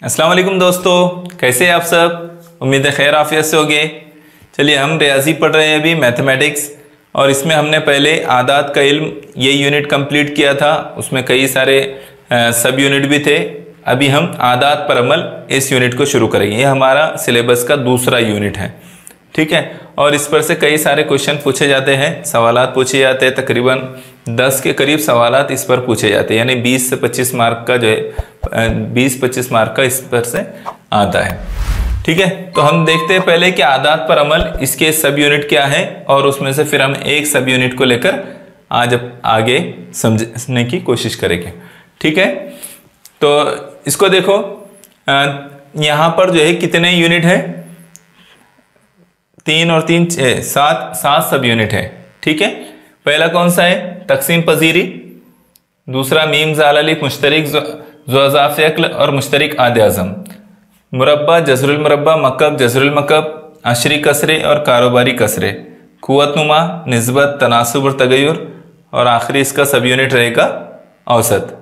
अस्सलाम वालेकुम दोस्तों, कैसे हैं आप सब। उम्मीद है खैर आफियत से होंगे। चलिए, हम रियाजी पढ़ रहे हैं अभी, मैथमेटिक्स, और इसमें हमने पहले आदात का इल्म ये यूनिट कंप्लीट किया था। उसमें कई सारे सब यूनिट भी थे। अभी हम आदात पर अमल इस यूनिट को शुरू करेंगे। ये हमारा सिलेबस का दूसरा यूनिट है, ठीक है। और इस पर से कई सारे क्वेश्चन पूछे जाते हैं, सवालात पूछे जाते हैं। तकरीबन 10 के करीब सवालात इस पर पूछे जाते हैं, यानी 20 से 25 मार्क का जो है 20-25 मार्क का इस पर से आता है, ठीक है। तो हम देखते हैं पहले कि आदात पर अमल इसके सब यूनिट क्या है, और उसमें से फिर हम एक सब यूनिट को लेकर आज आगे समझने की कोशिश करेंगे, ठीक है। तो इसको देखो, यहाँ पर जो है कितने यूनिट है, 3 और 3 6 7 सब यूनिट है, ठीक है। पहला कौन सा है, तकसीम पजीरी। दूसरा मीम जाल अलिफ मुश्तरिक ज़ुअज़ाफ़ अक्ल और मुश्तरिक आद आज़म। मुरब्बा जज़रुल मुरब्बा मकब जज़रुल मकब अशरी कसरे और कारोबारी कसरे। कुव्वत नुमा निस्बत तनासुब और तगय्युर, और आखिरी इसका सब यूनिट रहेगा औसत।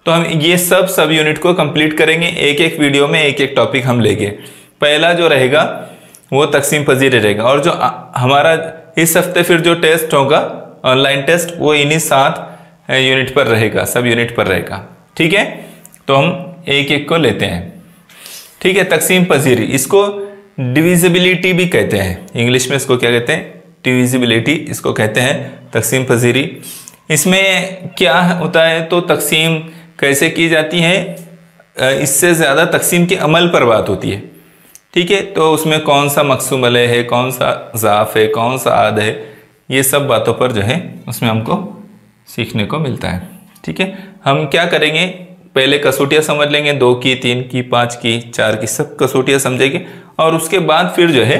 तो हम ये सब यूनिट को कंप्लीट करेंगे। एक एक वीडियो में एक एक टॉपिक हम लेंगे। पहला जो रहेगा वो तकसीम पजीरी रहेगा, और जो हमारा इस हफ्ते फिर जो टेस्ट होगा ऑनलाइन टेस्ट, वो इन्हीं 7 यूनिट पर रहेगा, सब यूनिट पर रहेगा, ठीक है। तो हम एक एक को लेते हैं, ठीक है। तकसीम पजीरी, इसको डिविजिबिलिटी भी कहते हैं, इंग्लिश में इसको क्या कहते हैं, डिविजिबिलिटी इसको कहते हैं, तकसीम पजीरी। इसमें क्या होता है, तो तकसीम कैसे की जाती है, इससे ज़्यादा तकसीम के अमल पर बात होती है, ठीक है। तो उसमें कौन सा मकसूम अलैह है, कौन सा ज़ाफ़ है, कौन सा आद है, ये सब बातों पर जो है उसमें हमको सीखने को मिलता है, ठीक है। हम क्या करेंगे, पहले कसौटियाँ समझ लेंगे, 2 की, 3 की, 5 की, 4 की, सब कसौटियाँ समझेंगे, और उसके बाद फिर जो है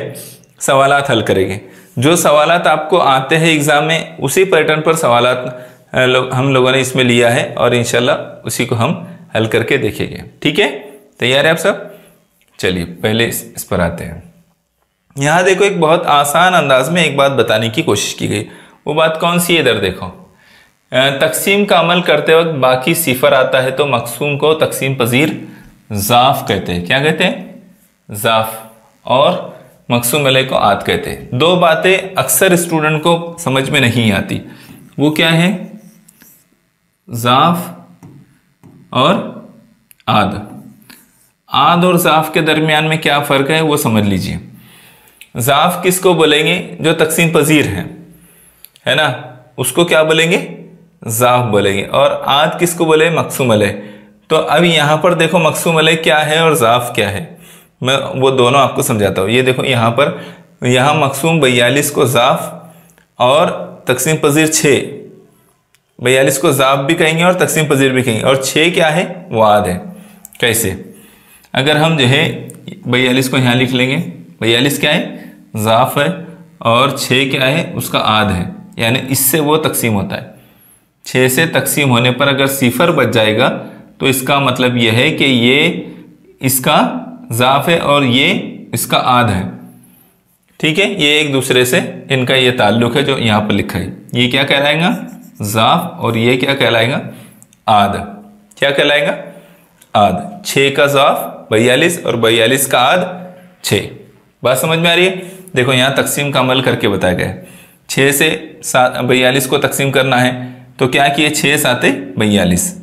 सवालात हल करेंगे। जो सवालात आपको आते हैं एग्ज़ाम में, उसी पैटर्न पर सवालात हम लोगों ने इसमें लिया है, और इंशाल्लाह उसी को हम हल करके देखेंगे, ठीक है। तैयार है आप सब। चलिए पहले इस पर आते हैं। यहाँ देखो, एक बहुत आसान अंदाज में एक बात बताने की कोशिश की गई। वो बात कौन सी है, इधर देखो। तकसीम का अमल करते वक्त बाकी सिफर आता है तो मकसूम को तकसीम पजीर ज़ाफ़ कहते हैं। क्या कहते हैं, ज़ाफ़, और मकसूम अलैह को आद कहते हैं। 2 बातें अक्सर स्टूडेंट को समझ में नहीं आती, वो क्या है, ज़ाफ़ और आद। आद और ज़ाफ़ के दरमियान में क्या फ़र्क है वो समझ लीजिए। ज़ाफ़ किसको बोलेंगे, जो तकसीम पजीर है ना, उसको क्या बोलेंगे, ज़ाफ़ बोलेंगे। और आद किसको बोले, मकसूम अलैह। तो अब यहाँ पर देखो, मकसूम अलैह क्या है और ज़ाफ़ क्या है, मैं वो दोनों आपको समझाता हूँ। ये देखो, यहाँ मकसूम 42 को ज़ाफ़ और तकसीम पजीर 6। 42 को ज़ाफ़ भी कहेंगे और तकसीम पजीर भी कहेंगे, और 6 क्या है, वो आद है। कैसे, अगर हम जो है 42 को यहाँ लिख लेंगे, 42 क्या है, ज़ाफ़ है, और 6 क्या है, उसका आद है, यानी इससे वो तकसीम होता है। 6 से तकसीम होने पर अगर सिफर बच जाएगा तो इसका मतलब यह है कि ये इसका ज़ाफ़ है और ये इसका आद है, ठीक है। ये एक दूसरे से इनका ये ताल्लुक है जो यहाँ पर लिखा है। ये क्या कहलाएगा, ज़ाफ़, और ये क्या कहलाएगा, आद। क्या कहलाएगा, आद। 6 का ज़ाफ़ 42 और 42 का आद 6। बात समझ में आ रही है। देखो, यहाँ तकसीम का अमल करके बताया गया है। 6 से 42 को तकसीम करना है, तो क्या किए, 6 साते 42,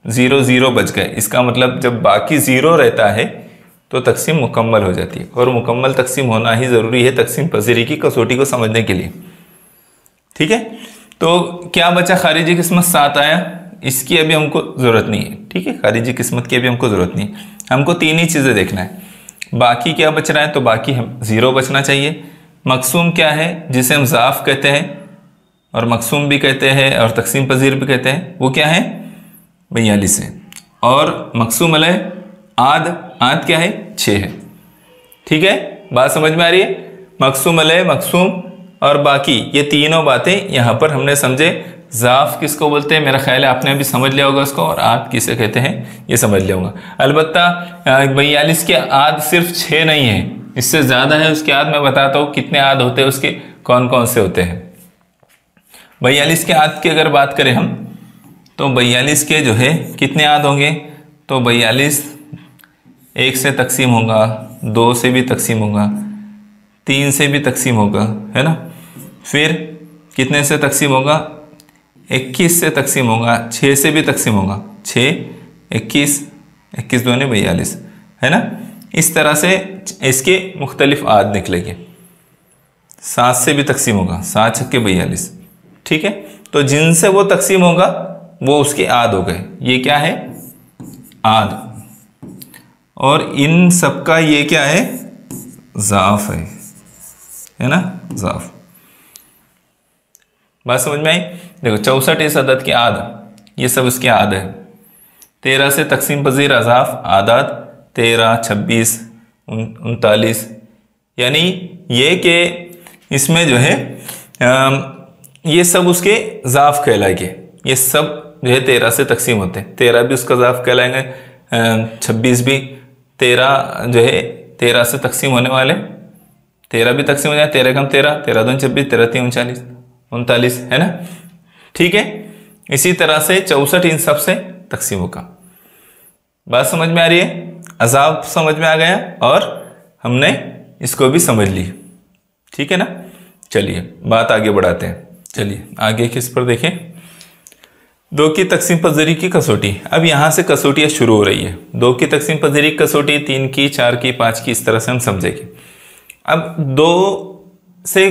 0 0 बच गए। इसका मतलब जब बाकी 0 रहता है तो तकसीम मुकम्मल हो जाती है, और मुकम्मल तकसीम होना ही ज़रूरी है तकसीम पजीरी की कसौटी को समझने के लिए, ठीक है। तो क्या बचा, खारिजी किस्मत 7 आया, इसकी अभी हमको ज़रूरत नहीं है, ठीक है। खारिजी किस्मत की अभी हमको ज़रूरत नहीं है, हमको 3 ही चीज़ें देखना है। बाकी क्या बच रहा है, तो बाकी हम 0 बचना चाहिए। मकसूम क्या है, जिसे हम ज़ाफ़ कहते हैं और मकसूम भी कहते हैं और तकसीम पजीर भी कहते हैं, वो क्या है, 42 है। और मकसूम अलैह आद क्या है, 6 है, ठीक है। बात समझ में आ रही है। मकसूम अलैह, मकसूम और बाकी, ये तीनों बातें यहाँ पर हमने समझे। ज़ाफ़ किसको बोलते हैं, मेरा ख्याल है आपने अभी समझ लिया होगा उसको, और आद किसे कहते हैं ये समझ लिया होगा। अलबत्ता 42 के आद सिर्फ 6 नहीं है, इससे ज़्यादा है उसके आद। मैं बताता हूँ कितने आद होते हैं उसके, कौन कौन से होते हैं। 42 के आद की अगर बात करें हम, तो 42 के जो है कितने आद होंगे, तो 42 1 से तकसीम होगा, 2 से भी तकसीम होगा, 3 से भी तकसीम होगा, है ना। फिर कितने से तकसीम होगा, 21 से तकसीम होगा, 6 से भी तकसीम होगा, 6, 21, 21 दूनी 42, है ना। इस तरह से इसके मुख्तलिफ आद निकलेंगे। 7 से भी तकसीम होगा, 7 छक्के 42, ठीक है। तो जिनसे वो तकसीम होगा वो उसके आद हो गए। ये क्या है, आद। और इन सबका ये क्या है, ज़ाफ है ना, ज़ाफ। बात समझ में आई। देखो 64 इस अदद के आद, ये सब इसके आद है। 13 से तकसीम पजीर अज़ाफ आदाद 13, 26, 39, यानी ये कि इसमें जो है ये सब उसके ज़ाफ कहलाएंगे। ये सब जो है 13 से तकसीम होते हैं। 13 भी उसका ज़ाफ कहलाएंगे, 26 भी। 13 जो है 13 से तकसीम होने वाले, 13 भी तकसीम हो जाए, 13 कम 13, 13 दूनी 26, 13 तीन 39, 39, है ना, ठीक है। इसी तरह से 64 इन सब से तकसीम होगा। बात समझ में आ रही है, अज़ाब समझ में आ गया और हमने इसको भी समझ ली, ठीक है ना। चलिए बात आगे बढ़ाते हैं। चलिए आगे किस पर देखें, 2 की तकसीम पजीरी की कसौटी। अब यहाँ से कसौटियाँ शुरू हो रही है। 2 की तकसीम पजीरी की कसौटी, 3 की, 4 की, 5 की, इस तरह से हम समझेंगे। अब 2 से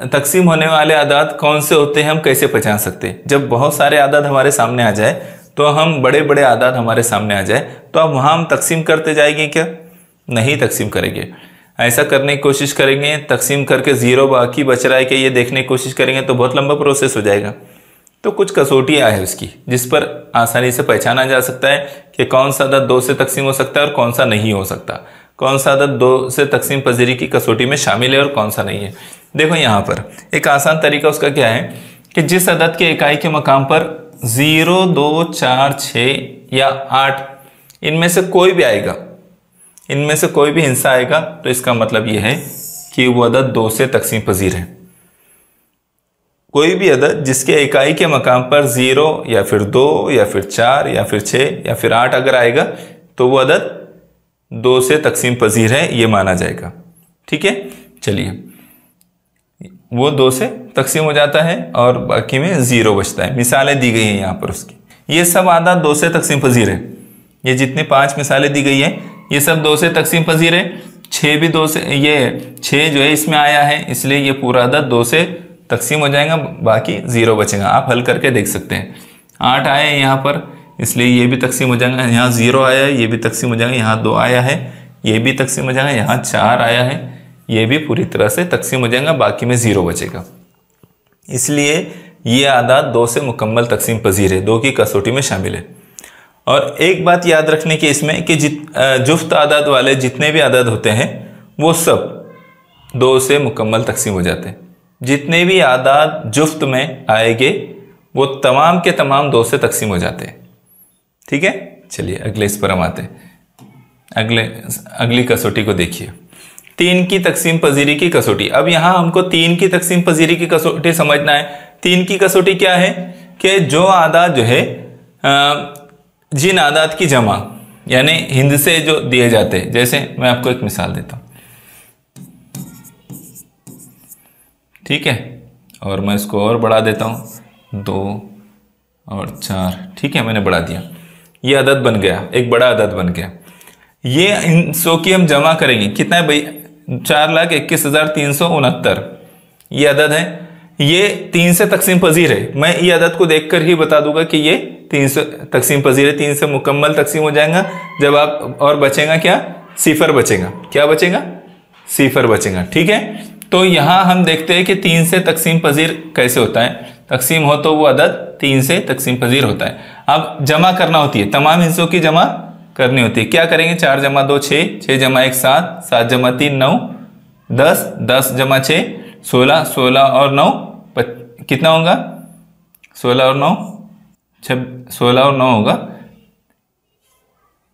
तकसीम होने वाले आदाद कौन से होते हैं, हम कैसे पहचान सकते हैं। जब बहुत सारे आदाद हमारे सामने आ जाए, तो हम बड़े बड़े आदाद हमारे सामने आ जाए, तो अब वहाँ हम तकसीम करते जाएंगे क्या, नहीं तकसीम करेंगे। ऐसा करने की कोशिश करेंगे, तकसीम करके 0 बाकी बच रहा है कि ये देखने की कोशिश करेंगे तो बहुत लंबा प्रोसेस हो जाएगा। तो कुछ कसौटियाँ है उसकी, जिस पर आसानी से पहचाना जा सकता है कि कौन सा अदद 2 से तकसीम हो सकता है और कौन सा नहीं हो सकता, कौन सा अदद 2 से तकसीम पजीरी की कसौटी में शामिल है और कौन सा नहीं है। देखो यहाँ पर एक आसान तरीका उसका क्या है कि जिस अदद के इकाई के मकाम पर 0, 2, 4, 6 या 8 इनमें से कोई भी आएगा, इनमें से कोई भी हिस्सा आएगा, तो इसका मतलब यह है कि वो अदद 2 से तकसीम पजीर है। कोई भी अदद जिसके इकाई के मकाम पर 0 या फिर 2 या फिर 4 या फिर 6 या फिर 8 अगर आएगा, तो वो अदद 2 से तकसीम पजीर है, ये माना जाएगा, ठीक है। चलिए वो 2 से तकसीम हो जाता है और बाकी में 0 बचता है। मिसालें दी गई हैं यहाँ पर उसकी, ये सब आदाद 2 से तकसीम पजीर है। ये जितनी 5 मिसालें दी गई है ये सब 2 से तकसीम पजीर है। 6 भी 2 से, ये 6 जो है इसमें आया है, इसलिए ये पूरा अदद 2 से तकसीम हो जाएगा, बाकी 0 बचेगा। आप हल करके देख सकते हैं। 8 आया है यहाँ पर, इसलिए ये भी तकसीम हो जाएगा। यहाँ 0 आया है, ये भी तकसीम हो जाएगा। यहाँ 2 आया है, ये भी तकसीम हो जाएगा। यहाँ 4 आया है, ये भी पूरी तरह से तकसीम हो जाएगा, बाकी में 0 बचेगा। इसलिए ये आदाद 2 से मुकम्मल तकसीम पजीर है, 2 की कसौटी में शामिल है। और एक बात याद रखने की इसमें कि जुफ्त आदाद वाले जितने भी आदाद होते हैं वो सब 2 से मुकम्मल तकसीम हो जाते हैं। जितने भी आदाद जुफ्त में आएंगे वो तमाम के तमाम 2 से तकसीम हो जाते हैं, ठीक है। चलिए अगले इस पर हम आते हैं। अगली कसौटी को देखिए, 3 की तकसीम पजीरी की कसौटी। अब यहाँ हमको 3 की तकसीम पजीरी की कसौटी समझना है। 3 की कसौटी क्या है कि जो आदाद जो है जिन आदाद की जमा, यानी हिंद से जो दिए जाते हैं। जैसे मैं आपको एक मिसाल देता हूँ, ठीक है, और मैं इसको और बढ़ा देता हूँ, 2 और 4, ठीक है, मैंने बढ़ा दिया। ये अदद बन गया, एक बड़ा अदद बन गया। ये इन 100 की हम जमा करेंगे, कितना है भाई, 4,21,369 ये अदद है। ये 3 से तकसीम पजीर है। मैं ये अदद को देखकर ही बता दूंगा कि ये 3 से तकसीम पजीर है, 3 से मुकम्मल तकसीम हो जाएगा। जब आप, और बचेगा क्या, सिफर बचेगा। क्या बचेगा, सिफर बचेगा, ठीक है। तो यहाँ हम देखते हैं कि 3 से तकसीम पजीर कैसे होता है। तकसीम हो तो वो अदद 3 से तकसीम पजीर होता है। अब जमा करना होती है, तमाम हिस्सों की जमा करनी होती है। क्या करेंगे, 4 जमा 2 6, 6 जमा 1 7, 7 जमा 3 9, 10, 10 जमा 6 16, 16 और 9 कितना होगा, 16 और 9 16 और 9 होगा।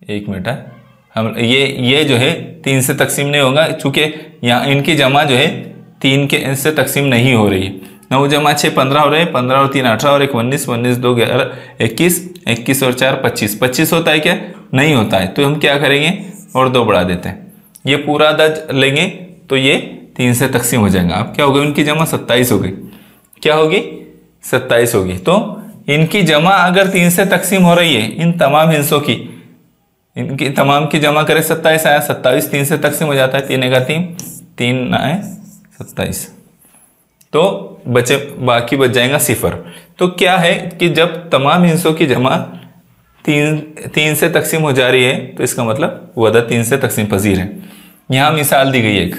एक मिनट है, हम ये जो है 3 से तकसीम नहीं होगा, चूंकि यहाँ इनकी जमा जो है 3 के से तकसीम नहीं हो रही। 9 जमा 6 15 हो रहे हैं, 15 और 3 18 और 1 19, 19 2 11 21, 21 और 4 25, 25 होता है क्या, नहीं होता है। तो हम क्या करेंगे, और 2 बढ़ा देते हैं, ये पूरा अदद लेंगे तो ये 3 से तकसीम हो जाएगा। अब क्या हो गई, उनकी जमा 27 हो गई। क्या होगी, 27 होगी। तो इनकी जमा अगर 3 से तकसीम हो रही है, इन तमाम हिस्सों की, इनकी तमाम की जमा करें 27 आया, 27 3 से तकसीम हो जाता है, 3 का 3 आए 27, तो बचे बाकी बच जाएगा 0। तो क्या है कि जब तमाम हिस्सों की जमा 3 से तकसीम हो जा रही है तो इसका मतलब वो अदद 3 से तकसीम पजीर है। यहां मिसाल दी गई एक,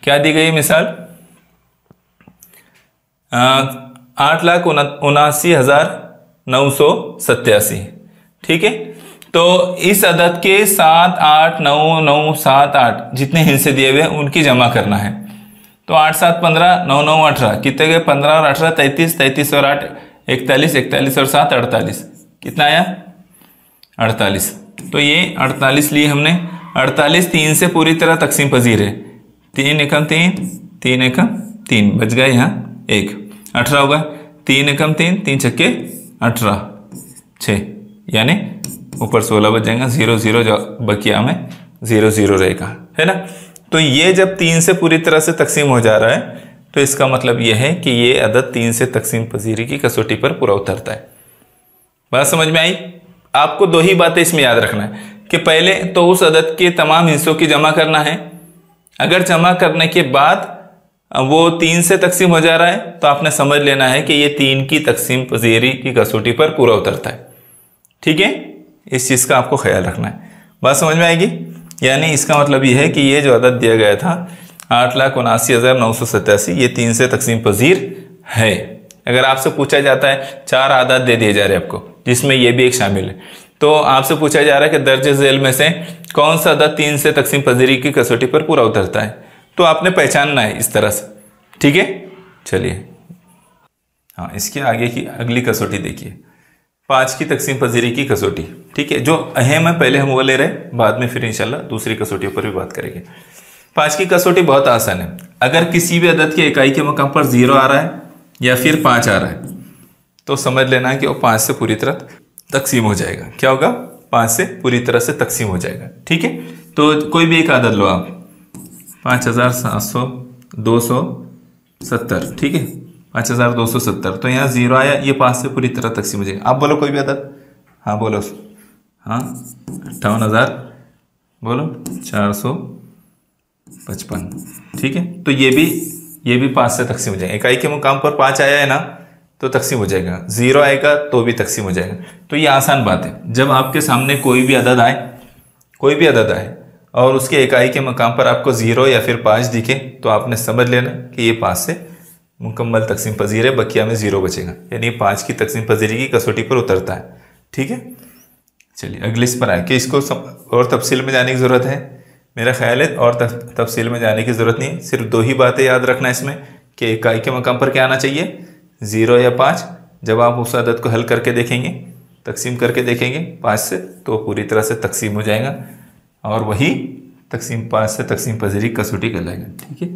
क्या दी गई मिसाल, 8,79,987, ठीक है। तो इस अदद के 7, 8, 9, 9, 7, 8 जितने हिस्से दिए हुए हैं उनकी जमा करना है। तो 8, 7, 15, 9, 9, 18 कितने गए, 15 और 18 33, 33 और 8 41, 41 और 7 48, कितना आया 48। तो ये 48 लिए हमने, 48 3 से पूरी तरह तकसीम पजीर है, 3 एकम 3, 3 एकम 3 बच गए यहाँ 1, 18 होगा, 3 एकम 3, 3 छक्के 18, 6 यानी ऊपर 16 बच जाएगा, 0 0 जो बकिया में 0 0 रहेगा, है ना। तो ये जब 3 से पूरी तरह से तकसीम हो जा रहा है तो इसका मतलब यह है कि ये अदद 3 से तकसीम पजीरी की कसौटी पर पूरा उतरता है। बात समझ में आई। आपको 2 ही बातें इसमें याद रखना है कि पहले तो उस अदद के तमाम हिस्सों की जमा करना है, अगर जमा करने के बाद वो 3 से तकसीम हो जा रहा है तो आपने समझ लेना है कि ये 3 की तकसीम पजीरी की कसौटी पर पूरा उतरता है, ठीक है। इस चीज़ का आपको ख्याल रखना है। बात समझ में आएगी। यानी इसका मतलब ये है कि ये जो अदद दिया गया था 8,79,987 ये 3 से तकसीम पजीर है। अगर आपसे पूछा जाता है 4 आदाद दे दिए जा रहे हैं आपको जिसमें ये भी एक शामिल है, तो आपसे पूछा जा रहा है कि दर्जे झेल में से कौन सा अदद 3 से तकसीम पजीरी की कसौटी पर पूरा उतरता है, तो आपने पहचानना है इस तरह से, ठीक है। चलिए हाँ, इसके आगे की अगली कसौटी देखिए, 5 की तकसीम पजीरी की कसौटी, ठीक है। जो अहम है पहले हम वो ले रहे हैं, बाद में फिर इंशाल्लाह दूसरी कसौटियों पर भी बात करेंगे। 5 की कसौटी बहुत आसान है। अगर किसी भी अदद के इकाई के मकाम पर 0 आ रहा है या फिर 5 आ रहा है तो समझ लेना है कि वो 5 से पूरी तरह तकसीम हो जाएगा। क्या होगा, 5 से पूरी तरह से तकसीम हो जाएगा, ठीक है। तो कोई भी एक आदद लो आप, 5,700,270, ठीक है, 5,270, तो यहाँ 0 आया, ये 5 से पूरी तरह तकसीम हो जाएगा। आप बोलो कोई भी अदद, हाँ बोलो, हाँ 58,000, बोलो 455, ठीक है। तो ये भी 5 से तकसीम हो जाएगा। इकाई के मुकाम पर 5 आया है ना तो तकसीम हो जाएगा, 0 आएगा तो भी तकसीम हो जाएगा। तो ये आसान बात है। जब आपके सामने कोई भी अदद आए और उसके इकाई के मकाम पर आपको 0 या फिर 5 दिखे तो आपने समझ लेना कि ये 5 से मुकम्मल तकसीम पजीर है, बकिया में 0 बचेगा, यानी 5 की तकसीम पजीरी की कसौटी पर उतरता है, ठीक है। चलिए अगले इस पर आए कि इसको और तफसील में जाने की ज़रूरत है। मेरा ख्याल है और तफसील में जाने की ज़रूरत नहीं है, सिर्फ 2 ही बातें याद रखना इसमें कि इकाई के मकाम पर क्या आना चाहिए, 0 या 5। जब आप उस अदद को हल करके देखेंगे, तकसीम करके देखेंगे 5 से, तो पूरी तरह से तकसीम हो जाएगा और वही तकसीम 5 से तकसीम पजीरी कसौटी कहलाएगा, ठीक है।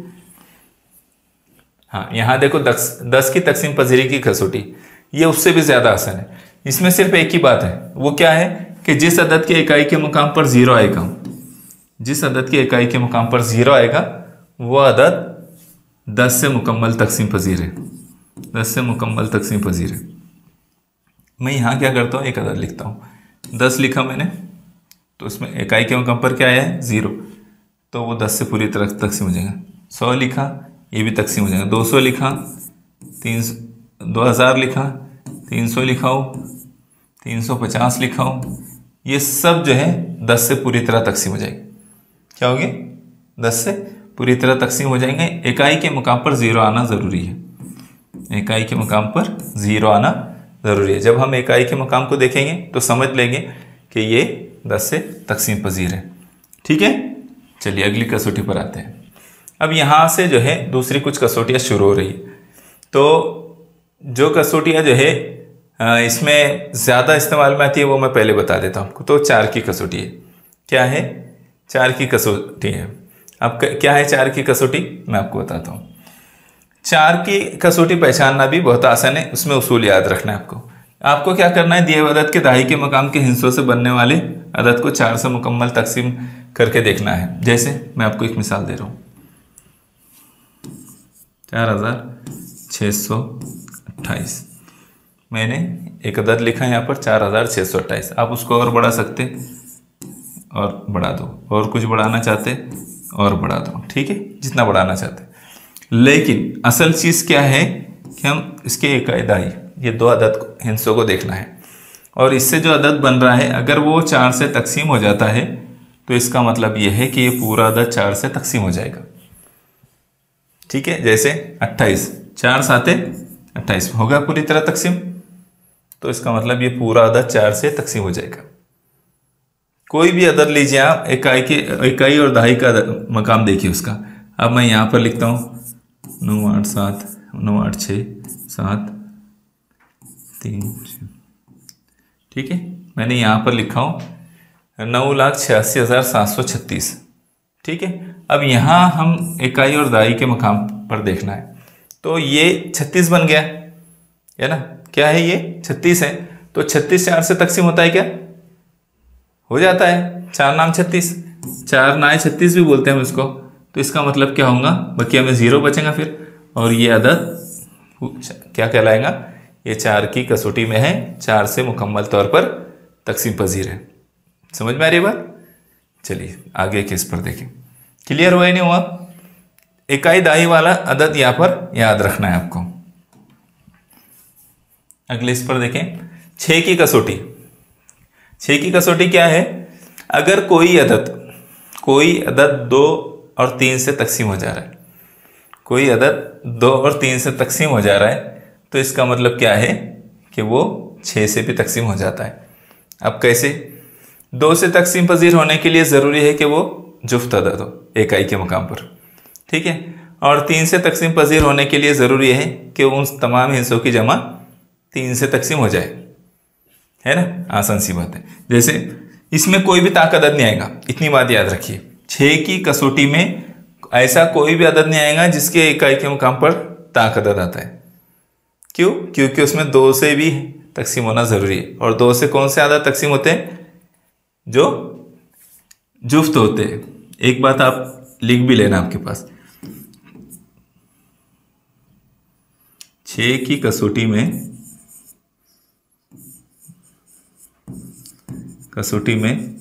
हाँ यहाँ देखो 10 की तकसीम पजीरी की कसौटी, ये उससे भी ज़्यादा आसान है। इसमें सिर्फ एक ही बात है, वो क्या है कि जिस अदद के इकाई के मुकाम पर 0 आएगा, जिस अदद के इकाई के मुकाम पर 0 आएगा वो अदद 10 से मुकम्मल तकसीम पजीर है, 10 से मुकम्मल तकसीम पजीर है। मैं यहाँ क्या करता हूँ, एक अदद लिखता हूँ, 10 लिखा मैंने, तो इसमें इकाई के मुकाम पर क्या आया है 0, तो वो 10 से पूरी तरह तकसीम हो जाएगा। 100 लिखा, ये भी तकसीम हो जाएगा। 200 लिखा, 2000 लिखा, 300 लिखा हो, 350 लिखा हो, ये सब जो है 10 से पूरी तरह तकसीम हो जाएगी। क्या होगी, 10 से पूरी तरह तकसीम हो जाएंगे। इकाई के मुकाम पर 0 आना ज़रूरी है, इकाई के मुकाम पर 0 आना ज़रूरी है। जब हम इकाई के मुकाम को देखेंगे तो समझ लेंगे कि ये 10 से तकसीम पजीर है, ठीक है। चलिए अगली कसौटी पर आते हैं। अब यहाँ से जो है दूसरी कुछ कसौटियाँ शुरू हो रही है। तो जो कसौटियाँ जो है इसमें ज़्यादा इस्तेमाल में आती है वो मैं पहले बता देता हूँ आपको। तो 4 की कसौटी है। क्या है, 4 की कसौटी है। अब क्या है 4 की कसौटी, मैं आपको बताता हूँ। 4 की कसौटी पहचानना भी बहुत आसान है, उसमें उसूल याद रखना है आपको। आपको क्या करना है, दिए हुए अदद के दहाई के मकाम के हिस्सों से बनने वाले अदद को 4 से मुकम्मल तकसीम करके देखना है। जैसे मैं आपको एक मिसाल दे रहा हूँ, 4628 मैंने एक अदद लिखा है यहाँ पर 4628। आप उसको और बढ़ा सकते और बढ़ा दो, और कुछ बढ़ाना चाहते और बढ़ा दो, ठीक है, जितना बढ़ाना चाहते। लेकिन असल चीज़ क्या है कि हम इसके इकाई ये दो अदद हिस्सों को देखना है, और इससे जो अदद बन रहा है अगर वो 4 से तकसीम हो जाता है तो इसका मतलब ये है कि ये पूरा अदद 4 से तकसीम हो जाएगा, ठीक है। जैसे 28, 4 साते 28 होगा पूरी तरह तकसीम, तो इसका मतलब ये पूरा अदद 4 से तकसीम हो जाएगा। कोई भी अदद लीजिए आप, इकाई और दहाई का मकाम देखिए उसका। अब मैं यहाँ पर लिखता हूँ 987 986 7 3, ठीक है। मैंने यहाँ पर लिखा हूँ 9,86,736, ठीक है। अब यहाँ हम इकाई और दहाई के मकाम पर देखना है, तो ये 36 बन गया है ना, क्या है ये 36 है, तो 36 4 से तकसीम होता है क्या, हो जाता है, 4 नाम 36, 4 नाए 36 भी बोलते हैं हम इसको। तो इसका मतलब क्या होगा, बकिया में 0 बचेगा फिर, और ये अदद क्या कहलाएगा, ये 4 की कसौटी में है, 4 से मुकम्मल तौर पर तकसीम पजीर है। समझ में आ रही बात? चलिए आगे केस पर देखें। क्लियर हुआ ही नहीं हुआ? इकाई दाई वाला अदद यहाँ पर याद रखना है आपको। अगले इस पर देखें, 6 की कसौटी। 6 की कसौटी क्या है, अगर कोई अदद 2 और 3 से तकसीम हो जा रहा है, कोई अदद 2 और 3 से तकसीम हो जा रहा है, तो इसका मतलब क्या है कि वो 6 से भी तकसीम हो जाता है। अब कैसे? 2 से तकसीम पजीर होने के लिए ज़रूरी है कि वो जुफ्त अदद हो इकाई के मकाम पर, ठीक है, और 3 से तकसीम पजीर होने के लिए ज़रूरी है कि उन तमाम हिस्सों की जमा 3 से तकसीम हो जाए, है ना, आसान सी बात है। जैसे इसमें कोई भी ताक अदद नहीं आएगा, इतनी बात याद रखिए। 6 की कसौटी में ऐसा कोई भी अदद नहीं आएगा जिसके इकाई के मुकाम पर ताक अदद आता है। क्यों? क्योंकि उसमें 2 से भी तकसीम होना ज़रूरी है, और 2 से कौन से अदद तकसीम होते हैं, जो जुफ्त होते हैं। एक बात आप लिख भी लेना आपके पास, 6 की कसौटी में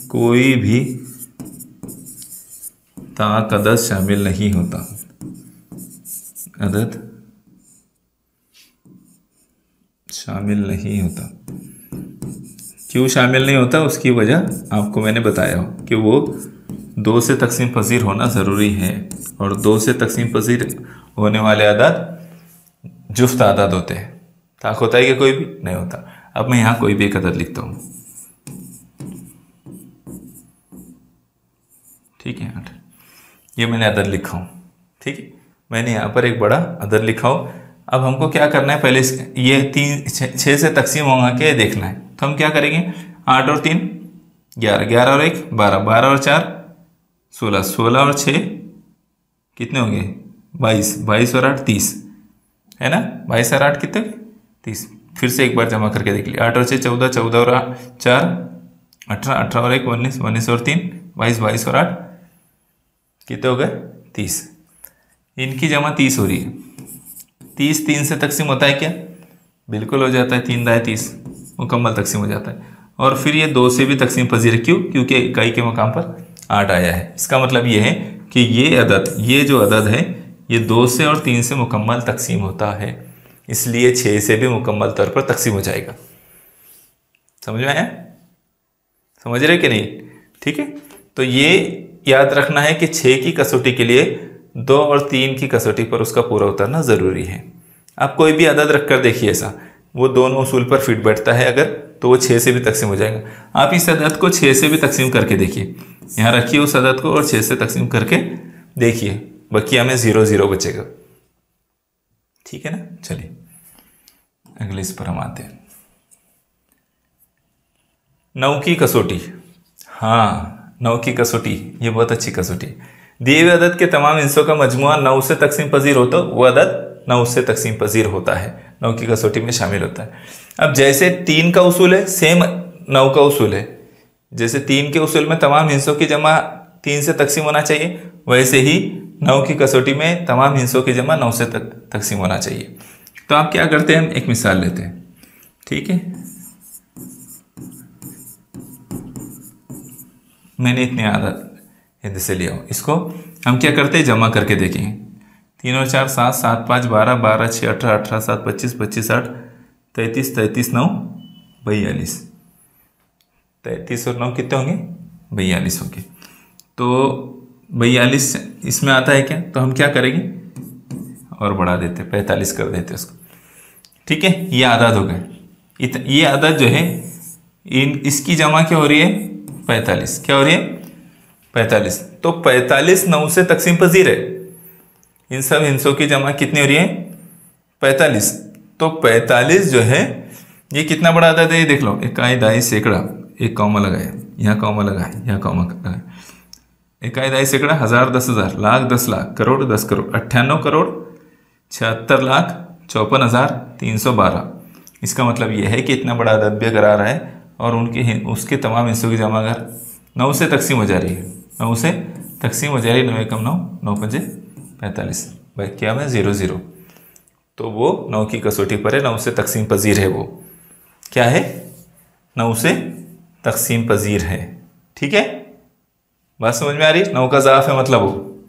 कोई भी ताक अदद शामिल नहीं होता। अदद शामिल नहीं होता। क्यों शामिल नहीं होता, उसकी वजह आपको मैंने बताया हो कि वो 2 से तकसीम पजीर होना ज़रूरी है, और 2 से तकसीम पजीर होने वाले अदद जुफ्त अदद होते हैं। ताक होता है कि कोई भी नहीं होता। अब मैं यहाँ कोई भी एक अदद लिखता हूँ, ठीक है, 8, ये मैंने अदद लिखा हूँ, ठीक है, मैंने यहाँ पर एक बड़ा अदद लिखा हो। अब हमको क्या करना है, पहले ये 6 से तकसीम होगा क्या देखना है। तो हम क्या करेंगे, 8 और 3 11, 11 और 1 12, 12 और 4 16, 16 और 6 कितने हो गए, 22, 22 और 8 30, है ना, 22 और 8 कितने, 30। फिर से एक बार जमा करके देख लिया, 8 और 6 14, 14 और 4 18, 18 और 1 19, 19 और 3 22, 22 और 8 कितने हो गए, 30। इनकी जमा 30 हो रही है। 30 3 से तकसीम होता है क्या, बिल्कुल हो जाता है, 3 दाएं 30 मुकम्मल तकसीम हो जाता है। और फिर ये 2 से भी तकसीम पजीर है, क्यों, क्योंकि इकाई के मकाम पर 8 आया है। इसका मतलब ये है कि ये जो अदद है ये 2 से और 3 से मुकम्मल तकसीम होता है, इसलिए 6 से भी मुकम्मल तौर पर तकसीम हो जाएगा। समझ में आया? समझ रहे कि नहीं? ठीक है, तो ये याद रखना है कि 6 की कसौटी के लिए 2 और 3 की कसौटी पर उसका पूरा उतरना ज़रूरी है। आप कोई भी अदद रख कर देखिए, ऐसा वो दोनों उसूल पर फिट बैठता है अगर, तो वो 6 से भी तकसीम हो जाएगा। आप इस अदद को 6 से भी तकसीम करके देखिए, यहाँ रखिए उस अदद को और 6 से तकसीम करके देखिए, बकिया में 0 0 बचेगा। ठीक है ना? चलिए अगले इस पर हम आते हैं, 9 की कसौटी। हाँ, 9 की कसौटी ये बहुत अच्छी कसौटी है। दिए हुए अदद के तमाम हिस्सों का मजमुआ 9 से तकसीम पजीर हो तो वो अदद 9 से तकसीम पजीर होता है, 9 की कसौटी में शामिल होता है। अब जैसे 3 का उसूल है, सेम 9 का उसूल है। जैसे 3 के उसूल में तमाम हिस्सों की जमा 3 से तकसीम होना चाहिए, वैसे ही 9 की कसौटी में तमाम हिस्सों की जमा 9 से तकसीम होना चाहिए। तो आप क्या करते हैं, हम एक मिसाल लेते हैं, ठीक है। मैंने इतने आदत हिंद से लिया हूँ, इसको हम क्या करते हैं, जमा करके देखेंगे। 3 और 4 7, 7 5 12, 12 6 18, 18 7 25, 25 8, 33, 33 9 42, 33 और 9 कितने होंगे, 42 होंगे। तो 42 इसमें आता है क्या, तो हम क्या करेंगे और बढ़ा देते, 45 कर देते उसको, ठीक है। ये आदत हो गए। ये आदत जो है इसकी जमा क्या हो रही है, 45, क्या हो रही है, 45। तो 45 9 से तकसीम पजीर है। इन सब हिस्सों की जमा कितनी हो रही है, 45। तो 45 जो है ये कितना बड़ा आदत है, ये देख लो, इकाई दाई सैकड़ा, एक कॉमा लगाया, यहाँ कॉमा लगाया, यहाँ कॉमा लगाया, इकाई दाई सैकड़ा, 1000 10,000, लाख 10 लाख, करोड़ 10 करोड़, 98 करोड़ 76 लाख 54,312। इसका मतलब यह है कि इतना बड़ा अदद भी अगर आ रहा है और उसके तमाम हिस्सों की जमा अगर 9 से तकसीम हो जा रही है, 9 से तकसीम हो जा रही है, 9 एकम 9, 9 पंजे 45, भाई क्या है 0 0, तो वो 9 की कसौटी पर है, 9 से तकसीम पजीर है। वो क्या है, 9 से तकसीम पजीर है, ठीक है। बात समझ में आ रही, 9 का ज़ाफ है मतलब वो,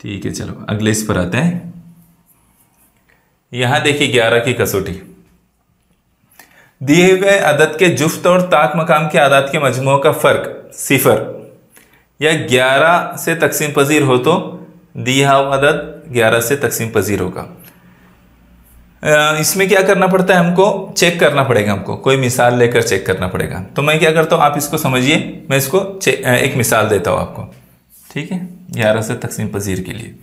ठीक है। चलो अगले इस पर आते हैं। यहां देखिए 11 की कसौटी, दिए हुए अदद के जुफ्त और ताक मकाम के आदात के मजमू का फर्क सिफर या 11 से तकसीम पजीर हो तो दिया हुआ अदद 11 से तकसीम पजीर होगा। इसमें क्या करना पड़ता है, हमको चेक करना पड़ेगा, हमको कोई मिसाल लेकर चेक करना पड़ेगा। तो मैं क्या करता हूं, आप इसको समझिए, मैं इसको एक मिसाल देता हूं आपको, ठीक है। 11 से तकसीम पजीर के लिए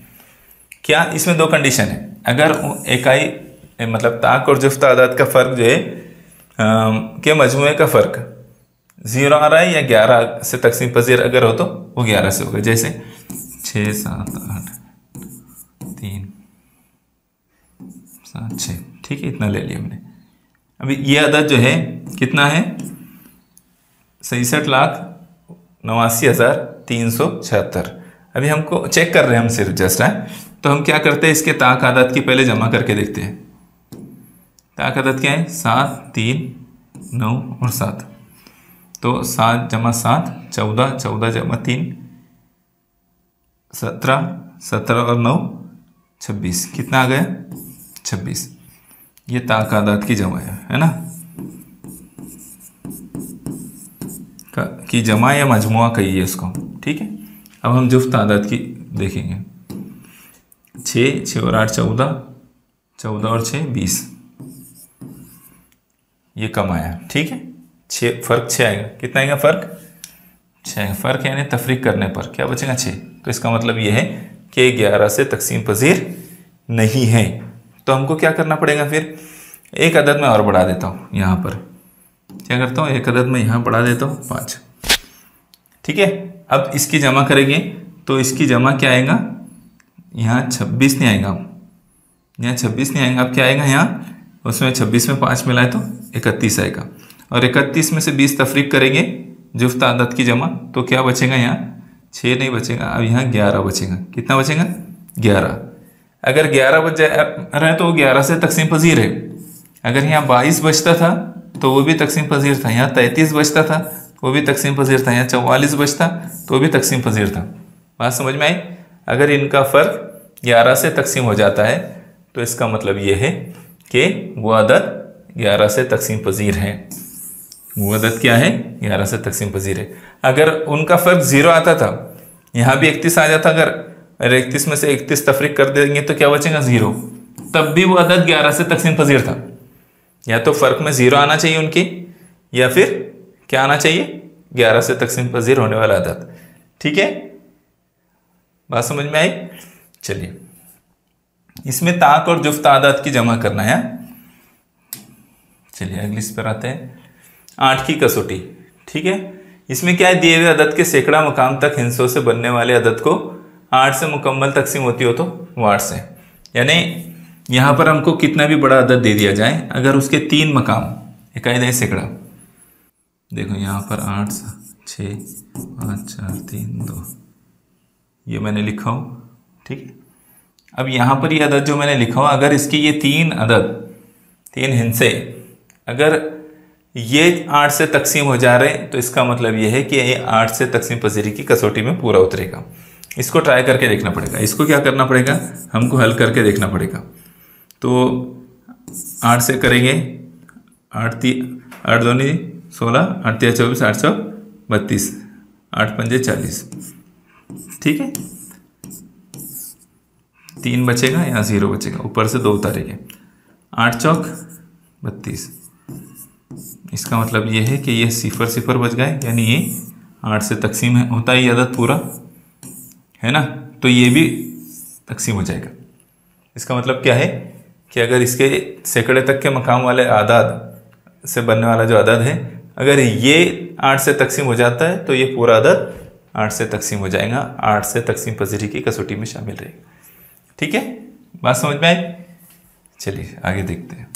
क्या, इसमें 2 कंडीशन है। अगर इकाई मतलब ताक और जुफ्त आदात का फर्क जो है के मजमुए का फर्क 0 आ रहा है या 11 से तकसीम पजीर अगर हो तो वो 11 से होगा। जैसे 6 7 8 3 7 6, ठीक है, इतना ले लिया हमने। अभी ये अदद जो है कितना है, 66,89,376। अभी हमको चेक कर रहे हैं हम सिर्फ जस्ट है, तो हम क्या करते हैं, इसके ताक आदत की पहले जमा करके देखते हैं। ताक आदत क्या है, 7 3 9 और 7, तो 7 जमा 7 14, 14 जमा 3 17, 17 और 9 26, कितना आ गया 26। ये ताक आदत की जमा है ना, की जमा या मजमुआ कहिए इसको, ठीक है। अब हम जुफ्त आदत की देखेंगे। 6 6 और 8 14, 14 और 6 20, ये कम आया, ठीक है। 6 फर्क 6 आएगा, कितना आएगा फर्क 6 फर्क, यानी तफरीक करने पर क्या बचेगा 6। तो इसका मतलब ये है कि 11 से तकसीम पजीर नहीं है। तो हमको क्या करना पड़ेगा, फिर एक अदद में और बढ़ा देता हूँ, यहाँ पर क्या करता हूँ, एक अदद में यहाँ बढ़ा देता हूँ 5, ठीक है। अब इसकी जमा करेंगे तो इसकी जमा क्या आएगा, यहाँ 26 नहीं आएगा, यहाँ 26 नहीं आएगा। अब क्या आएगा यहाँ, उसमें 26 में 5 मिलाए तो 31 आएगा, और 31 में से 20 तफरीक करेंगे जुफ्त आदत की जमा, तो क्या बचेगा, यहाँ 6 नहीं बचेगा, अब यहाँ 11 बचेगा। कितना बचेगा 11। अगर 11 बच रहे तो वो 11 से तकसीम पजीर है। अगर यहाँ 22 बचता था तो वो भी तकसीम पजीर था, यहाँ 33 बचता था वो भी तकसीम पजीर था, यहाँ 44 बचता तो वो भी तकसीम पजीर था। बात समझ में आई। अगर इनका फ़र्क 11 से तकसीम हो जाता है तो इसका मतलब ये है कि वो अदद 11 से तकसीम पजीर है। वो अदद क्या है, 11 से तकसीम पजीर है। अगर उनका फ़र्क 0 आता था, यहाँ भी 31 आ जाता, अगर 31 में से 31 तफरीक कर देंगे तो क्या बचेगा 0, तब भी वो अदद 11 से तकसीम पजीर था। या तो फ़र्क में 0 आना चाहिए उनकी, या फिर क्या आना चाहिए, 11 से तकसीम पजीर होने वाला अदद, ठीक है। बात समझ में आई। चलिए इसमें ताक और जुफ्त आदत की जमा करना है। चलिए अगली इस पर आते हैं। 8 की कसौटी, ठीक है। इसमें क्या है, दिए हुए अदद के सैकड़ा मकाम तक हिस्सों से बनने वाले अदद को 8 से मुकम्मल तकसीम होती हो तो वो 8 से, यानी यहाँ पर हमको कितना भी बड़ा अदद दे दिया जाए, अगर उसके 3 मकाम इकाई दाई सैकड़ा देखो यहाँ पर 8 6 5 4 3 2 ये मैंने लिखा हूँ, ठीक है। अब यहाँ पर ये अदद जो मैंने लिखा हूँ, अगर इसकी ये 3 अदद 3 हिस्से अगर ये 8 से तकसीम हो जा रहे हैं तो इसका मतलब ये है कि ये 8 से तकसीम पजीरी की कसौटी में पूरा उतरेगा। इसको ट्राई करके देखना पड़ेगा। इसको क्या करना पड़ेगा, हमको हल करके देखना पड़ेगा। तो 8 से करेंगे, 8 दूनी 16, 8 तिया 24, 8 चौक 32, 8 पंजे 40, ठीक है। 3 बचेगा, यहाँ 0 बचेगा, ऊपर से 2 उतारेंगे, 8 चौक 32। इसका मतलब ये है कि ये 0 0 बच गए, यानी ये 8 से तकसीम होता है ये अदद पूरा, है ना। तो ये भी तकसीम हो जाएगा। इसका मतलब क्या है कि अगर इसके सैकड़े तक के मकाम वाले आदाद से बनने वाला जो अदद है, अगर ये 8 से तकसीम हो जाता है तो ये पूरा अदद 8 से तकसीम हो जाएगा, 8 से तकसीम पजीरी की कसौटी में शामिल रहेगा। ठीक है, बात समझ में आई। चलिए आगे देखते हैं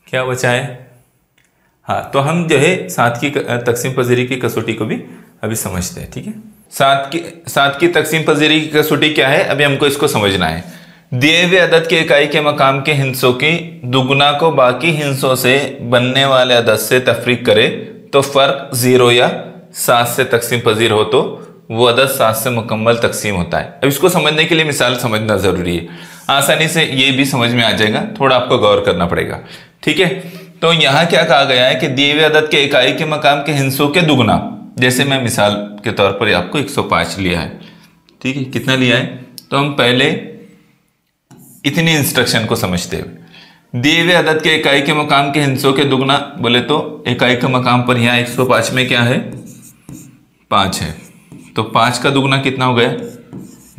क्या बचा है। हाँ, तो हम जो है 7 की तकसीम पजीरी की कसौटी को भी अभी समझते हैं। ठीक है, 7 की तकसीम पजीरी की कसौटी क्या है, अभी हमको इसको समझना है। दिए हुए अदद के इकाई के मकाम के हिस्सों की दुगना को बाकी हिस्सों से बनने वाले अदद से तफरीक करे तो फर्क 0 या 7 से तकसीम पजीर हो तो वो अदद 7 से मुकम्मल तकसीम होता है। अब इसको समझने के लिए मिसाल समझना जरूरी है, आसानी से ये भी समझ में आ जाएगा, थोड़ा आपको गौर करना पड़ेगा। ठीक है, तो यहाँ क्या कहा गया है कि दिए हुए अदद के इकाई के मकाम के हिस्सों के दुगना, जैसे मैं मिसाल के तौर पर आपको 105 लिया है। ठीक है, कितना लिया है, तो हम पहले इतनी इंस्ट्रक्शन को समझते हुए दिए हुए अदद के इकाई के मकाम के हिस्सों के दुगना बोले तो इकाई का मकाम पर यहाँ 105 में क्या है, 5 है, तो 5 का दुगना कितना हो गया,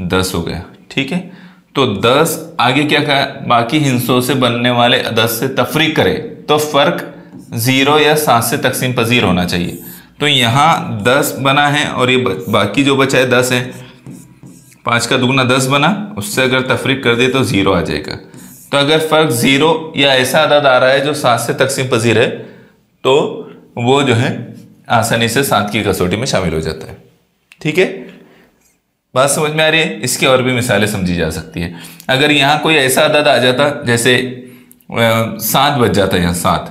10 हो गया। ठीक है, तो 10 आगे क्या कहा, बाकी हिस्सों से बनने वाले अदद से तफरीक करे तो फर्क 0 या 7 से तकसीम पजीर होना चाहिए। तो यहाँ 10 बना है और ये बाकी जो बचा है 10 है, 5 का दुगना 10 बना, उससे अगर तफरीक कर दे तो 0 आ जाएगा। तो अगर फर्क 0 या ऐसा अदद आ रहा है जो 7 से तकसीम पजीर है तो वो जो है आसानी से 7 की कसौटी में शामिल हो जाता है। ठीक है, बात समझ में आ रही है। इसकी और भी मिसालें समझी जा सकती है। अगर यहाँ कोई ऐसा अदद आ जाता जैसे 7 बच जाता है यहाँ 7,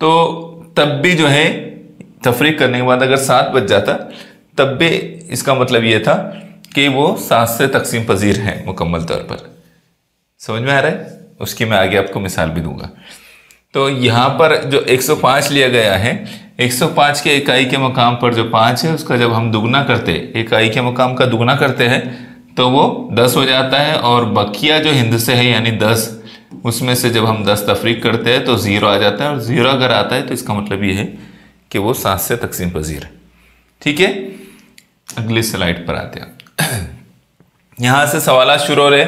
तो तब भी जो है तफरीक करने के बाद अगर 7 बच जाता तब भी इसका मतलब ये था कि वो 7 से तकसीम पजीर है मुकम्मल तौर पर। समझ में आ रहा है, उसकी मैं आगे आपको मिसाल भी दूंगा। तो यहाँ पर जो 105 लिया गया है, 105 के इकाई के मकाम पर जो 5 है उसका जब हम दुगना करते, इकाई के मकाम का दुगना करते हैं तो वो 10 हो जाता है, और बकिया जो हिंदसे है यानी 10, उसमें से जब हम 10 तफरीक करते हैं तो 0 आ जाता है, और 0 अगर आता है तो इसका मतलब ये है कि वो 7 से तकसीम पजीर है। ठीक है, अगली स्लाइड पर आते हैं। यहाँ से सवाल शुरू हो रहे,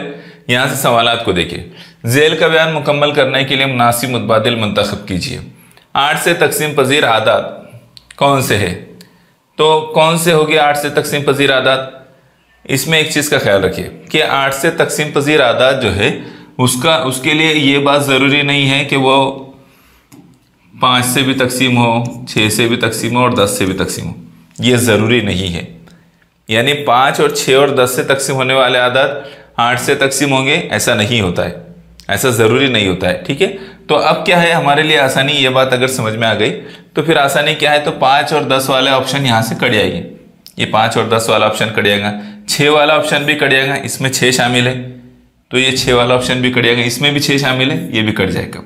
यहाँ से सवालात को देखिए। झेल का बयान मुकम्मल करने के लिए मुनासिब मुतबादिल मुंतखब कीजिए। 8 से तकसीम पजीर आदात कौन से है, तो कौन से हो गए 8 से तकसीम पजीर आदात। इसमें एक चीज़ का ख्याल रखिए कि 8 से तकसीम पजीर आदात जो है उसके लिए ये बात ज़रूरी नहीं है कि वो 5 से भी तकसीम हो, 6 से भी तकसीम हो और 10 से भी तकसीम हो, ये ज़रूरी नहीं है। यानी 5 और 6 और 10 से तकसीम होने वाले आदात 8 से तकसीम होंगे, ऐसा नहीं होता है, ऐसा ज़रूरी नहीं होता है। ठीक है, तो अब क्या है हमारे लिए आसानी, ये बात अगर समझ में आ गई तो फिर आसानी क्या है, तो 5 और 10 वाले ऑप्शन यहाँ से कट जाएंगे। ये 5 और 10 वाला ऑप्शन कट जाएगा, 6 वाला ऑप्शन भी कट जाएगा, इसमें 6 शामिल है, तो ये 6 वाला ऑप्शन भी कट जाएगा, इसमें भी 6 शामिल है, ये भी कट जाएगा।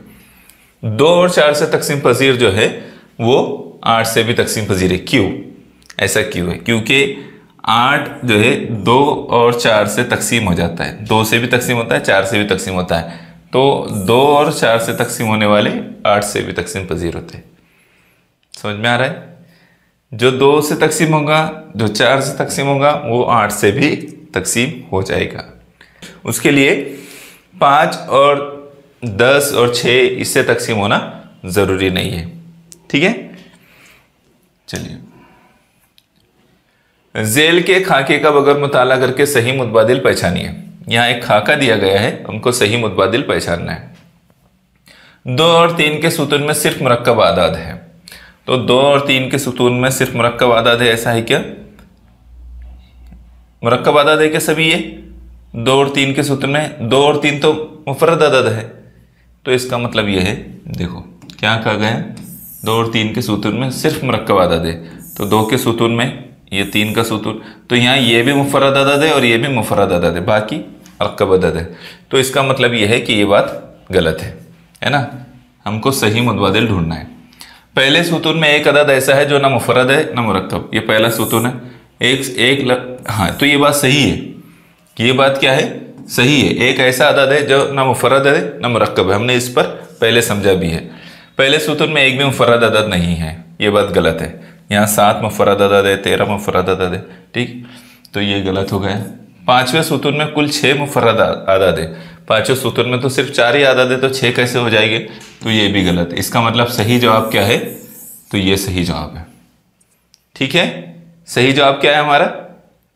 2 और 4 से तकसीम पजीर जो है वो 8 से भी तकसीम पजीर है। क्यों, ऐसा क्यों है, क्योंकि 8 जो है 2 और 4 से तकसीम हो जाता है, 2 से भी तकसीम होता है, 4 से भी तकसीम होता है, तो 2 और 4 से तकसीम होने वाले 8 से भी तकसीम पजीर होते हैं। समझ में आ रहा है, जो 2 से तकसीम होगा, जो 4 से तकसीम होगा, वो 8 से भी तकसीम हो जाएगा। उसके लिए 5 और 10 और 6 इससे तकसीम होना ज़रूरी नहीं है। ठीक है, चलिए झेल के खाके का बगैर मुताला करके सही मुतबादिल पहचानिए। यहाँ एक खाका दिया गया है, उनको सही मुतबादिल पहचानना है। 2 और 3 के सूत्र में सिर्फ मुरक्कब आदाद है। तो 2 और 3 के सुतून में सिर्फ मुरक्कब आदाद है, ऐसा है क्या? मुरक्कब आदाद है क्या सभी? ये 2 और 3 के सुतून में 2 और 3 तो मुफर्रद आदाद है। तो इसका मतलब यह है, देखो क्या कहा गया है, 2 और 3 के सुतून में सिर्फ मुरक्कब आदाद है। तो 2 के सुतून में ये 3 का सुतून, तो यहाँ ये भी मुफर्रद आदाद है और ये भी मुफर्रद आदाद है, बाकी मुरक्कब आदाद है। तो इसका मतलब यह है कि ये बात गलत है ना। हमको सही मुतबादिल ढूंढना है। पहले सुतून में एक अदद ऐसा है जो ना मुफर्रद है ना मुरक्कब, ये पहला सुतून है। हाँ, तो ये बात सही है कि ये बात क्या है, सही है। एक ऐसा अदद है जो ना मुफर्रद है ना मुरक्कब है, हमने इस पर पहले समझा भी है। पहले सुतून में एक भी मुफर्रद अदद नहीं है, ये बात गलत है। यहाँ 7 मुफर्रद अदद है, 13 मुफर्रद अदद है, ठीक, तो ये गलत हो गया। 5वें सुतून में कुल 6 मुफर्रद अदद है, 5वें सुतून में तो सिर्फ 4 ही अदद है, तो 6 कैसे हो जाएंगे? तो ये भी गलत। इसका मतलब सही जवाब क्या है? तो ये सही जवाब है, ठीक है। सही जवाब क्या है हमारा?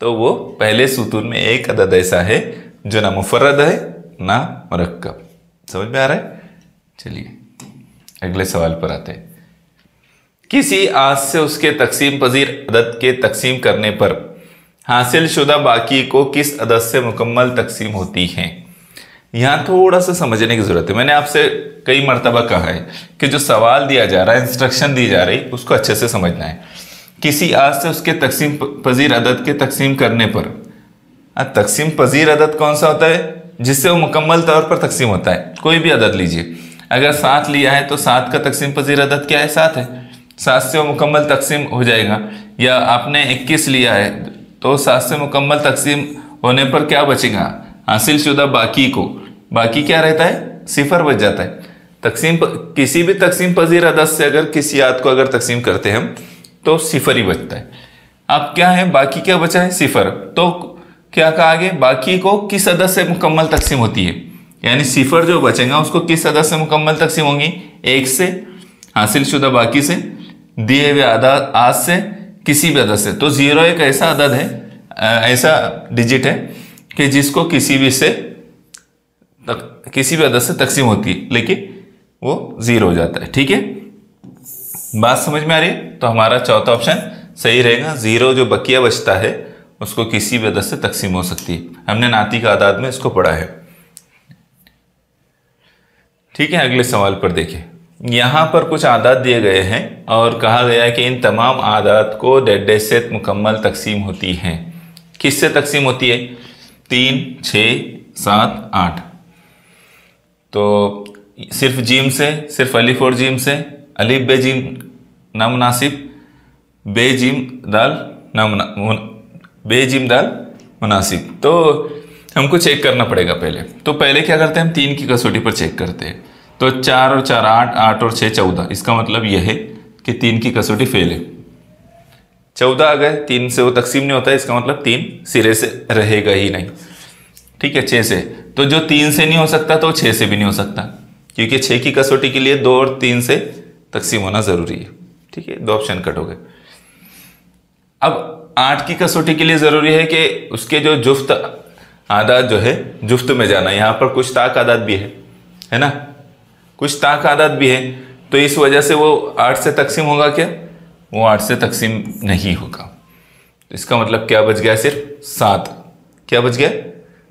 तो वो पहले सुतून में एक अदद ऐसा है जो ना मुफर्रद है ना मुरक्कब। समझ में आ रहा है? चलिए अगले सवाल पर आते हैं। किसी आज से उसके तकसीम पजीर अदद के तकसीम करने पर हासिल शुदा बाकी को किस अदद से मुकम्मल तकसीम होती है? यहाँ थोड़ा सा समझने की जरूरत है। मैंने आपसे कई मरतबा कहा है कि जो सवाल दिया जा रहा है, इंस्ट्रक्शन दी जा रही, उसको अच्छे से समझना है। किसी आज से उसके तकसीम पजीर अदद के तकसीम करने पर, तकसीम पजीर अदद कौन सा होता है? जिससे वो मुकम्मल तौर पर तकसीम होता है। कोई भी अदद लीजिए, अगर 7 लिया है तो 7 का तकसीम पजीर अदद क्या है? 7 है, 7 से वो मुकम्मल तकसीम हो जाएगा। या आपने 21 लिया है तो 7 से मुकम्मल तकसीम होने पर क्या बचेगा? हासिल शुदा बाकी को, बाकी क्या रहता है? सिफर बच जाता है। तकसीम किसी भी तकसीम पजीर अदद से अगर किसी याद को अगर तकसीम करते हैं हम तो सिफर ही बचता है। अब क्या है, बाकी क्या बचा है? सिफर। तो क्या कहा आगे? बाकी को किस अदद से मुकम्मल तकसीम होती है, यानी सिफर जो बचेगा उसको किस अदद से मुकम्मल तकसीम होंगी? 1 से, हासिल शुदा बाकी से, दिए हुए अदद आज से, किसी भी अदद से। तो 0 एक ऐसा अदद है, ऐसा डिजिट है कि जिसको किसी भी अदद से तकसीम होती है, लेकिन वो 0 हो जाता है, ठीक है। बात समझ में आ रही है? तो हमारा चौथा ऑप्शन सही रहेगा। 0 जो बकिया बचता है उसको किसी भी अदद से तकसीम हो सकती है। हमने नाती का आदाद में इसको पढ़ा है, ठीक है। अगले सवाल पर देखिए। यहाँ पर कुछ आदात दिए गए हैं और कहा गया है कि इन तमाम आदात को डेढ़ से मुकम्मल तकसीम होती हैं। किससे तकसीम होती है? 3, 6, 7, 8। तो सिर्फ जीम से, सिर्फ अलिफ और जीम से, अलिफ बे जीम नामुनासिब, बे जीम दाल बे जीम दाल मुनासिब। तो हमको चेक करना पड़ेगा पहले। तो पहले क्या करते हैं हम? 3 की कसौटी पर चेक करते हैं। तो 4 और 4 8, 8 और 6 14। इसका मतलब यह है कि 3 की कसौटी फेल है। 14 आ गए, 3 से वो तकसीम नहीं होता है, इसका मतलब 3 सिरे से रहेगा ही नहीं, ठीक है। 6 से, तो जो 3 से नहीं हो सकता तो 6 से भी नहीं हो सकता, क्योंकि 6 की कसौटी के लिए 2 और 3 से तकसीम होना जरूरी है, ठीक है। 2 ऑप्शन कट हो गए। अब 8 की कसौटी के लिए जरूरी है कि उसके जो जुफ्त आदाद जो है जुफ्त में जाना। यहाँ पर कुछ ताक आदाद भी है ना, कुछ ताक आदाद भी है। तो इस वजह से वो 8 से तकसीम होगा क्या? वो 8 से तकसीम नहीं होगा। तो इसका मतलब क्या बच गया? सिर्फ 7। क्या बच गया?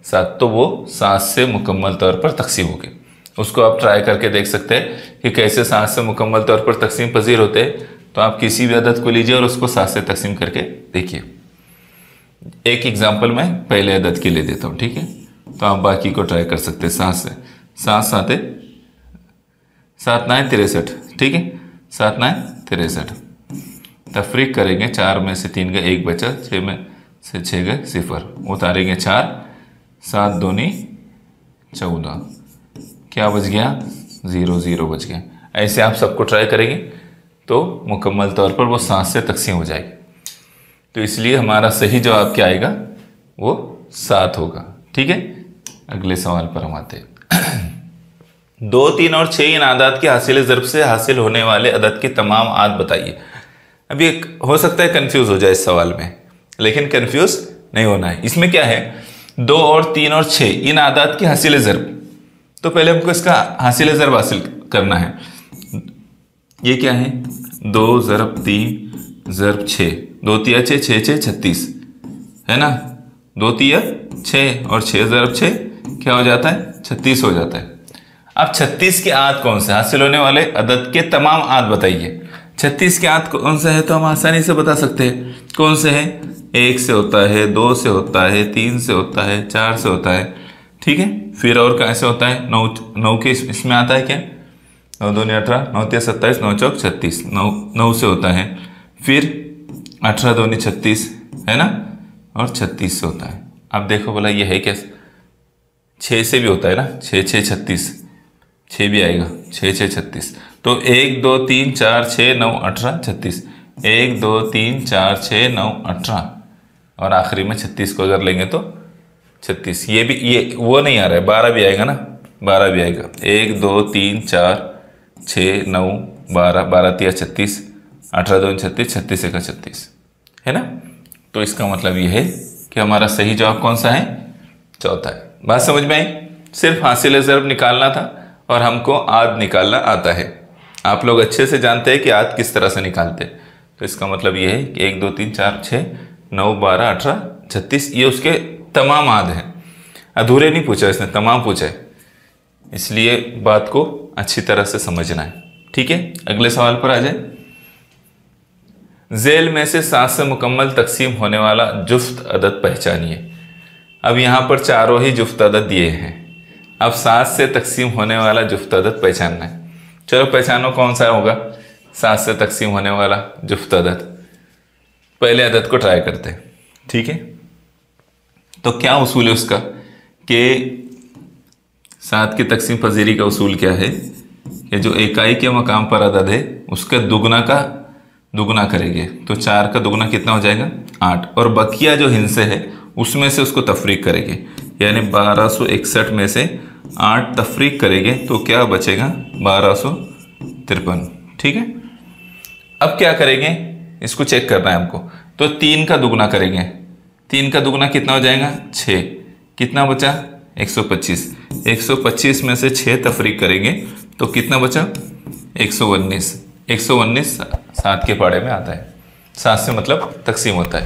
7। तो वो 7 से मुकम्मल तौर पर तकसीम हो गए। उसको आप ट्राई करके देख सकते हैं कि कैसे 7 से मुकम्मल तौर पर तकसीम पजीर होते हैं। तो आप किसी भी अदद को लीजिए और उसको 7 से तकसीम करके देखिए। एक एग्जाम्पल मैं पहले अदद के लिए देता हूँ, ठीक है। तो आप बाकी को ट्राई कर सकते हैं। 7 से, 7 7 7 9 63, ठीक है। 7 9 63। तफरीक करेंगे, 4 में से 3 का 1 बचा, 6 में से 6 गए 0, उतारेंगे 4, 7 दूनी 14, क्या बच गया? 0 0 बच गया। ऐसे आप सबको ट्राई करेंगे तो मुकम्मल तौर पर वो 7 से तकसीम हो जाएगी। तो इसलिए हमारा सही जवाब क्या आएगा? वो 7 होगा, ठीक है। अगले सवाल पर हम आते हैं। 2, 3 और 6 इन आदात के हासिल ज़र्ब से हासिल होने वाले अदद के तमाम आद बताइए। अभी हो सकता है कंफ्यूज हो जाए इस सवाल में, लेकिन कंफ्यूज नहीं होना है। इसमें क्या है? 2 और 3 और 6 इन आदात के हासिल ज़र्ब। तो पहले हमको इसका हासिल ज़र्ब हासिल करना है। ये क्या है? 2 ज़रब 3 ज़रब 6, 2 तिया 6, 6 6 36 है ना, 2 तिया 6 और 6 ज़रब 6 क्या हो जाता है, 36 हो जाता है। अब 36 के आद कौन से, हासिल होने वाले अदद के तमाम आद बताइए। 36 के आद कौन सा है तो हम आसानी से बता सकते हैं कौन से है, 1 से होता है, 2 से होता है, 3 से होता है, 4 से होता है, ठीक है। फिर और कैसे होता है, 9 के इसमें आता है क्या, 9 दूनी 18, 9 तिया 27, 9 चौक 36, 9 से होता है। फिर 18 दूनी 36 है ना, और 36 से होता है। अब देखो बोला ये है क्या, 6 से भी होता है ना, 6 6 36, 6 भी आएगा, 6 6 36। तो 1 2 3 4 6 9 18 36, 1 2 3 4 6 9 18 और आखिरी में 36 को अगर लेंगे तो 36। ये भी ये वो नहीं आ रहा है, 12 भी आएगा ना, 12 भी आएगा। 1 2 3 4 6 9 12, 12 तिया 36, 18 2 36, 36 1 36 है ना। तो इसका मतलब ये है कि हमारा सही जवाब कौन सा है, चौथा है। बात समझ में आई, सिर्फ हासिल ज़रब निकालना था और हमको आद निकालना आता है। आप लोग अच्छे से जानते हैं कि आद किस तरह से निकालते हैं। तो इसका मतलब ये है कि 1 2 3 4 6 9 12 18 36 ये उसके तमाम आद हैं। अधूरे नहीं पूछा इसने, तमाम पूछा है, इसलिए बात को अच्छी तरह से समझना है, ठीक है। अगले सवाल पर आ जाए। झेल में से 7 से मुकम्मल तकसीम होने वाला जुफ्त अदद पहचानिए। अब यहाँ पर चारों ही जुफ्त अदद दिए हैं, अब 7 से तकसीम होने वाला जुफ्त अदद पहचानना है। चलो पहचानो कौन सा होगा 7 से तकसीम होने वाला जुफ्त अदद। पहले अदद को ट्राई करते हैं, ठीक है। तो क्या उसूल है उसका कि 7 की तकसीम पजीरी का उसूल क्या है कि जो इकाई के मकाम पर अदद है उसका दुगना का दुगना करेंगे, तो 4 का दुगना कितना हो जाएगा 8, और बकिया जो हिस्से है उसमें से उसको तफरीक करेंगे, यानी 1261 में से 8 तफरीक करेंगे तो क्या बचेगा 1253, ठीक है। अब क्या करेंगे, इसको चेक करना है हमको। तो 3 का दुगना करेंगे, 3 का दुगना कितना हो जाएगा 6, कितना बचा 125, 125 में से 6 तफरीक करेंगे तो कितना बचा 119, 119 7 के पाड़े में आता है, 7 से मतलब तकसीम होता है,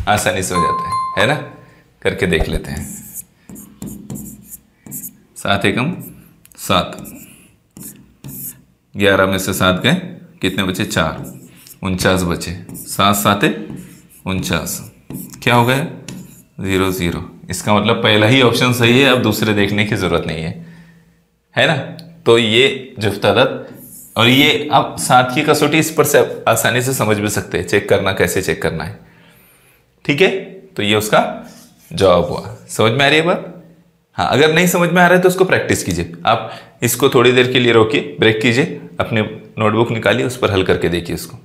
आसानी से हो जाता है ना। करके देख लेते हैं। 7 एकम 7, 11 में से 7 गए, कितने बचे 4, 49 बचे, 7 7 49, क्या हो गया 0 0। इसका मतलब पहला ही ऑप्शन सही है, अब दूसरे देखने की जरूरत नहीं है ना। तो ये जुफ्त अदद, और ये अब 7 की कसौटी इस पर से आसानी से समझ भी सकते हैं, चेक करना कैसे चेक करना है, ठीक है। तो ये उसका जवाब हुआ। समझ में आ रही है बात? हाँ, अगर नहीं समझ में आ रहा है तो उसको प्रैक्टिस कीजिए। आप इसको थोड़ी देर के लिए रोकिए, ब्रेक कीजिए, अपने नोटबुक निकालिए, उस पर हल करके देखिए उसको।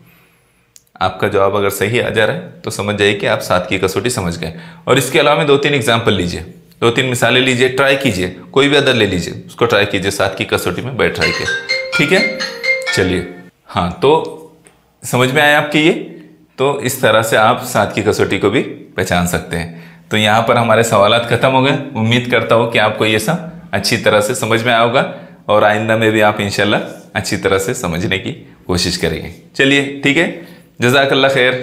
आपका जवाब अगर सही आ जा रहा है तो समझ जाइए कि आप 7 की कसौटी समझ गए। और इसके अलावा में 2-3 एग्जाम्पल लीजिए, 2-3 मिसालें लीजिए, ट्राई कीजिए, कोई भी अदद ले लीजिए, उसको ट्राई कीजिए 7 की कसौटी में बैठ ट्राई किया, ठीक है। चलिए, हाँ, तो समझ में आया आपके ये। तो इस तरह से आप 7 की कसौटी को भी पहचान सकते हैं। तो यहाँ पर हमारे सवालात खत्म हो गए। उम्मीद करता हूँ कि आपको ये सब अच्छी तरह से समझ में आया होगा और आइंदा में भी आप इंशाल्लाह अच्छी तरह से समझने की कोशिश करेंगे। चलिए, ठीक है, जज़ाकल्लाह खैर।